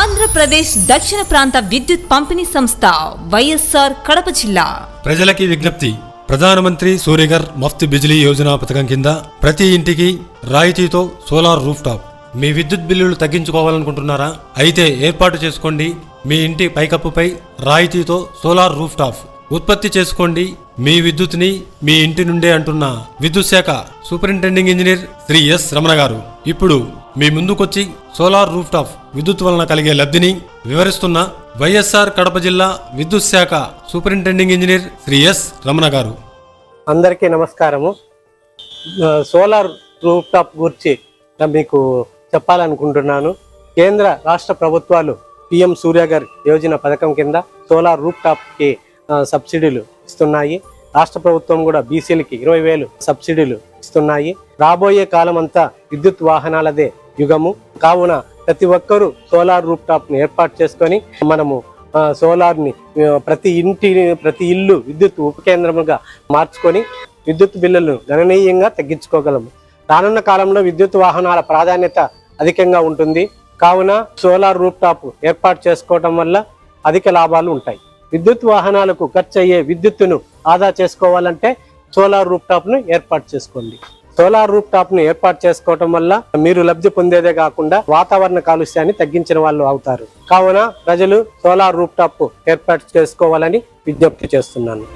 ఆంధ్రప్రదేశ్ దక్షిణ ప్రాంత విద్యుత్ పంపిణీ సంస్థ వైఎస్ఆర్ కడప జిల్లా ప్రజలకి విజ్ఞప్తి. ప్రధానమంత్రి సూర్యఘర్ ముఫ్త్ బిజిలీ యోజన పథకం కింద ప్రతి ఇంటికి రాయితీతో సోలార్ రూఫ్ టాప్. మీ విద్యుత్ బిల్లులు తగ్గించుకోవాలనుకుంటున్నారా? అయితే ఏర్పాటు చేసుకోండి మీ ఇంటి పైకప్పుపై రాయితీతో సోలార్ రూఫ్ టాప్. ఉత్పత్తి చేసుకోండి మీ విద్యుత్ని మీ ఇంటి నుండే అంటున్న విద్యుత్ శాఖ superintending engineer Shri S Ramana గారు ఇప్పుడు మీ ముందుకొచ్చి సోలార్ రూఫ్ టాప్ విద్యుత్ వలన కలిగే లబ్ధిని వివరిస్తున్న వైఎస్ఆర్ కడప జిల్లా విద్యుత్ శాఖ superintending engineer Shri S Ramana గారు. అందరికీ నమస్కారము. సోలార్ రూఫ్ టాప్ గురించి మీకు చెప్పాలనుకుంటున్నాను. కేంద్ర రాష్ట్ర ప్రభుత్వాలు పిఎం సూర్యఘర్ యోజన పథకం కింద సోలార్ రూఫ్ టాప్కి సబ్సిడీలు ఇస్తున్నాయి. రాష్ట్ర ప్రభుత్వం కూడా బీసీలకి 20,000 సబ్సిడీలు ఇస్తున్నాయి. రాబోయే కాలం అంతా విద్యుత్ వాహనాలదే యుగము కావున ప్రతి ఒక్కరూ సోలార్ రూఫ్ టాప్ ని ఏర్పాటు చేసుకొని మనము సోలార్ ని ప్రతి ఇల్లు విద్యుత్ ఉపకేంద్రముగా మార్చుకొని విద్యుత్ బిల్లులను గణనీయంగా తగ్గించుకోగలము. రానున్న కాలంలో విద్యుత్ వాహనాల ప్రాధాన్యత అధికంగా ఉంటుంది కావున సోలార్ రూఫ్ టాప్ ఏర్పాటు చేసుకోవటం వల్ల అధిక లాభాలు ఉంటాయి. విద్యుత్ వాహనాలకు ఖర్చు అయ్యే విద్యుత్తును ఆదా చేసుకోవాలంటే సోలార్ రూఫ్ టాప్ ను ఏర్పాటు చేసుకోండి. సోలార్ రూఫ్ టాప్ ను ఏర్పాటు చేసుకోవటం వల్ల మీరు లబ్ధి పొందేదే కాకుండా వాతావరణ కాలుష్యాన్ని తగ్గించిన వాళ్ళు అవుతారు. కావున ప్రజలు సోలార్ రూఫ్ టాప్ ఏర్పాటు చేసుకోవాలని విజ్ఞప్తి చేస్తున్నాను.